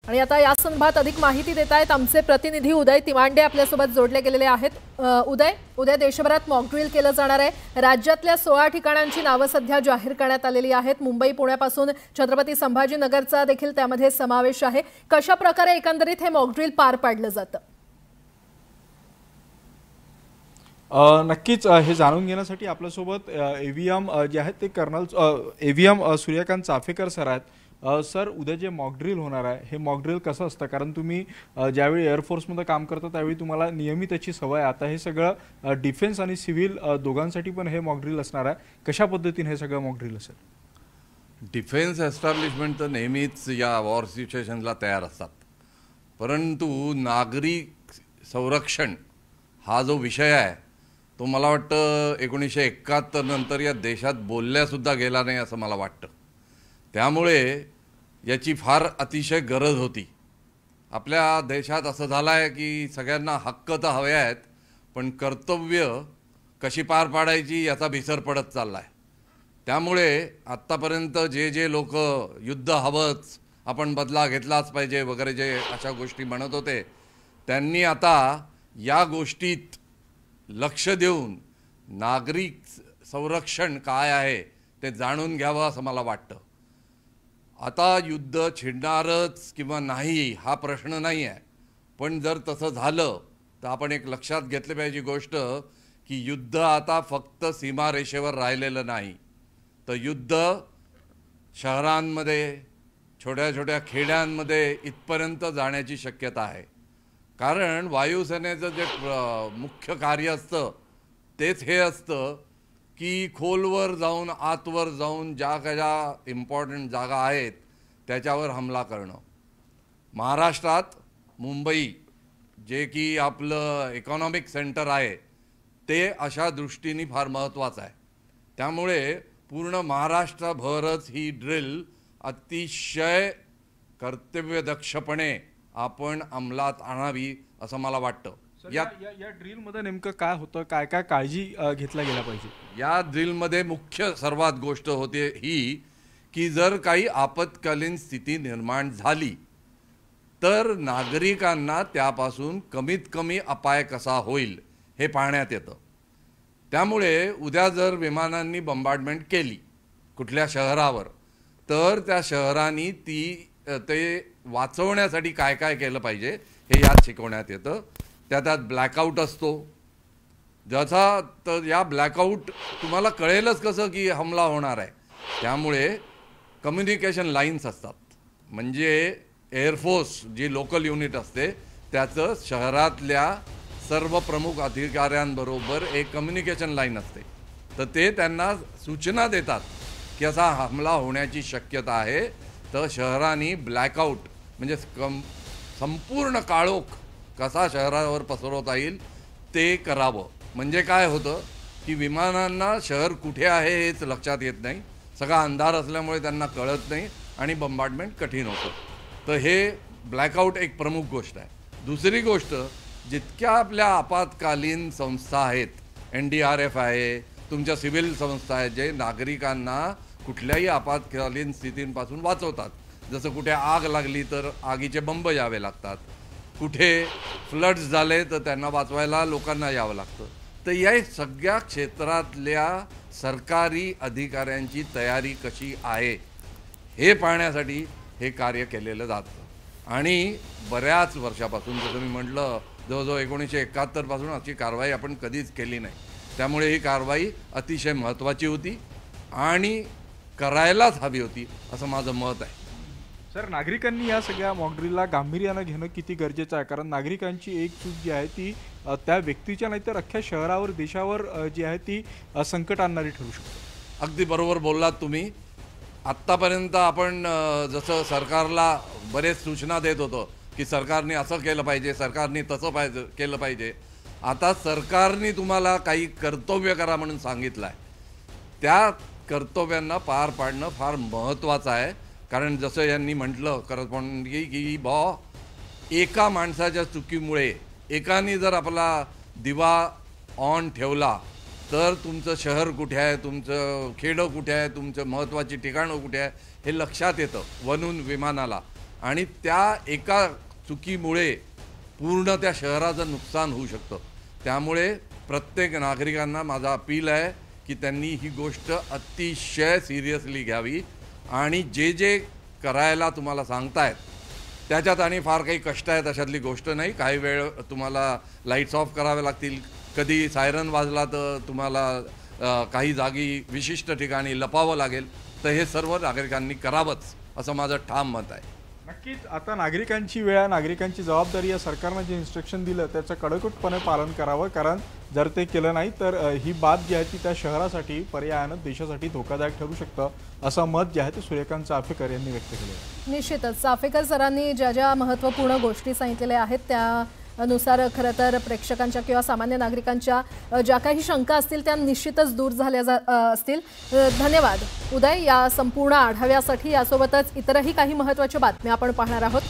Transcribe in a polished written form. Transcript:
आणि आता या संदर्भात अधिक माहिती देत आहेत आमचे प्रतिनिधी उदय तिवांडे आपल्यासोबत जोडले गेलेले आहेत। उदय, देशभरात मॉक ड्रिल केलं जाणार आहे। राज्यातल्या 16 ठिकाणांची नावं सध्या जाहीर करण्यात आलेली आहेत। मुंबई पुण्यापासून छत्रपती संभाजीनगरचा देखील त्यामध्ये समावेश आहे। कशा प्रकारे एकंदरीत हे मॉक ड्रिल पार पाडलं जातं? नक्कीच हे जाणून घेण्यासाठी आपल्यासोबत एव्हीएम जे आहेत ते colonel EVM Suryakant Chaphekar sir आहेत। सर, उद्या जे मॉक ड्रिल होणार आहे हे मॉक ड्रिल कसं असतं? कारण तुम्ही ज्यावेळी एअरफोर्समध्ये काम करता त्यावेळी तुम्हाला नियमित याची सवय। आता हे सगळं डिफेन्स आणि सिव्हिल दोघांसाठी पण हे मॉक ड्रिल असणार आहे। कशा पद्धतीने हे सगळं मॉक ड्रिल असेल? डिफेन्स एस्टॅब्लिशमेंट तर नेहमीच या वॉर सिच्युएशनला तयार असतात, परंतु नागरिक संरक्षण हा जो विषय आहे तो मला वाटतं 1971 नंतर या देशात बोलल्यासुद्धा गेला नाही असं मला वाटतं। त्यामुळे याची फार अतिशय गरज होती। आपल्या देशात असं झालं आहे की सगळ्यांना हक्क तर हवे आहेत, पण कर्तव्य कशी पार पाडायची याचा विसर पडत चालला आहे। त्यामुळे आत्तापर्यंत जे लोक युद्ध हवंच, आपण बदला घेतलाच पाहिजे वगैरे जे अशा गोष्टी म्हणत होते, त्यांनी आता या गोष्टीत लक्ष देऊन नागरिक संरक्षण काय आहे ते जाणून घ्यावं असं मला वाटतं। आता युद्ध छिडणारच किंवा नाही हा प्रश्न नाही आहे, पण जर तसं झालं तर आपण एक लक्षात घेतली पाहिजे गोष्ट की युद्ध आता फक्त सीमारेषेवर राहिलेलं नाही, तर युद्ध शहरांमध्ये, छोट्या छोट्या खेड्यांमध्ये इथपर्यंत जाण्याची शक्यता आहे। कारण वायुसेनेचं जे मुख्य कार्य असतं तेच हे असतं की खोलवर जाऊन, आतवर जाऊन ज्या इम्पॉर्टंट जागा आहेत त्याच्यावर हमला करणं। महाराष्ट्रात मुंबई जे की आपलं इकॉनॉमिक सेंटर आहे ते अशा दृष्टीने फार महत्त्वाचं आहे। त्यामुळे पूर्ण महाराष्ट्रभरच ही ड्रिल अतिशय कर्तव्यदक्षपणे आपण अंमलात आणावी असं मला वाटतं। या ड्रिलमध्ये नेमकं काय होतं, काय काय काळजी घेतल्या गेल्या पाहिजे? या ड्रिलमध्ये मुख्य सर्वात गोष्ट होते ही की जर काही आपत्कालीन स्थिती निर्माण झाली तर नागरिकांना त्यापासून कमीत कमी अपाय कसा होईल हे पाहण्यात येतं। त्यामुळे उद्या जर विमानांनी बंबार्डमेंट केली कुठल्या शहरावर, तर त्या शहरांनी ते वाचवण्यासाठी काय काय केलं पाहिजे हे यात शिकवण्यात येतं। त्यात ब्लॅकआउट असतो, ज्याचा तर या ब्लॅकआउट तुम्हाला कळेलच कसं की हमला होणार आहे। त्यामुळे कम्युनिकेशन लाईन्स असतात, म्हणजे एअरफोर्स जी लोकल युनिट असते त्याचं शहरातल्या सर्व प्रमुख अधिकाऱ्यांबरोबर एक कम्युनिकेशन लाईन असते, तर ते त्यांना सूचना देतात की असा हमला होण्याची शक्यता आहे, तर शहरांनी ब्लॅकआउट म्हणजे संपूर्ण काळोख कसा शहरावर पसरवता येईल ते करावं। म्हणजे काय होतं की विमानांना शहर कुठे आहे हेच लक्षात येत नाही, सगळा अंधार असल्यामुळे त्यांना कळत नाही आणि बंबार्डमेंट कठीण होतं। तर हे ब्लॅकआउट एक प्रमुख गोष्ट आहे। दुसरी गोष्ट, जितक्या आपल्या आपत्कालीन संस्था आहेत, NDRF आहे, तुमच्या सिव्हिल संस्था आहेत, जे नागरिकांना कुठल्याही आपत्कालीन स्थितींपासून वाचवतात। जसं कुठे आग लागली तर आगीचे बंब यावे लागतात, कुठे फ्लड्स झाले तर त्यांना वाचवायला लोकांना यावं लागतं। तर या सगळ्या क्षेत्रातल्या सरकारी अधिकाऱ्यांची तयारी कशी आहे हे पाहण्यासाठी हे कार्य केलेलं जातं। आणि बऱ्याच वर्षापासून, जसं मी म्हटलं, जवळजवळ 1971 पासून अशी कारवाई आपण कधीच केली नाही। त्यामुळे ही कारवाई अतिशय महत्त्वाची होती आणि करायलाच हवी होती असं माझं मत आहे। सर, नागरिकांनी या सगळ्या मॉक ड्रिलला गांभीर्यानं घेणं किती गरजेचं आहे? कारण नागरिकांची एक चूक जी आहे ती त्या व्यक्तीच्या नाही तर अख्ख्या शहरावर, देशावर जी आहे ती संकट आणणारी ठरू शकते। अगदी बरोबर बोललात तुम्ही। आत्तापर्यंत आपण जसं सरकारला बरेच सूचना देत होतो की सरकारने असं केलं पाहिजे, सरकारने तसं केलं पाहिजे, आता सरकारने तुम्हाला काही कर्तव्य करा म्हणून सांगितलं आहे। त्या कर्तव्यांना पार पाडणं फार महत्त्वाचं आहे। कारण जसं यांनी म्हटलं की एका माणसाच्या चुकीमुळे, एकाने जर आपला दिवा ऑन ठेवला तर तुमचं शहर कुठे आहे, तुमचं खेडं कुठे आहे, तुमचं महत्त्वाची ठिकाणं कुठे आहे हे लक्षात येतं वरून विमानाला। आणि त्या एका चुकीमुळे पूर्ण त्या शहराचं नुकसान होऊ शकतं. त्यामुळे प्रत्येक नागरिकांना माझा अपील आहे की त्यांनी ही गोष्ट अतिशय सिरियसली घ्यावी आणि जे जे करायला तुम्हाला सांगतायत त्याच्यात आणि फार काही कष्ट आहेत अशातली गोष्ट नाही. काही वेळ तुम्हाला लाईट्स ऑफ करावे लागतील, कधी सायरन वाजला तर तुम्हाला काही जागी विशिष्ट ठिकाणी लपावं लागेल. तर हे सर्व नागरिकांनी करावंच असं माझं ठाम मत आहे. नक्कीच आता नागरिकांची वेळ आहे, नागरिकांची जबाबदारी आहे. सरकारनं जे इन्स्ट्रक्शन दिलं त्याचं कडकपणे पालन करावं, कारण जर ते केलं नाही तर ही बाब जी आहे ती त्या शहरासाठी पर्यायानं देशासाठी धोकादायक ठरू शकतं असं मत जे आहे ते सूर्यकांत चाफेकर यांनी व्यक्त केलं आहे. निश्चितच चाफेकर सरांनी ज्या ज्या महत्त्वपूर्ण गोष्टी सांगितलेल्या आहेत त्यानुसार खरं तर प्रेक्षकांच्या किंवा सामान्य नागरिकांच्या ज्या काही शंका असतील त्या निश्चितच दूर झाल्या असतील. धन्यवाद उदय या संपूर्ण आढाव्यासाठी. यासोबतच इतरही काही महत्त्वाच्या बातम्या आपण पाहणार आहोत.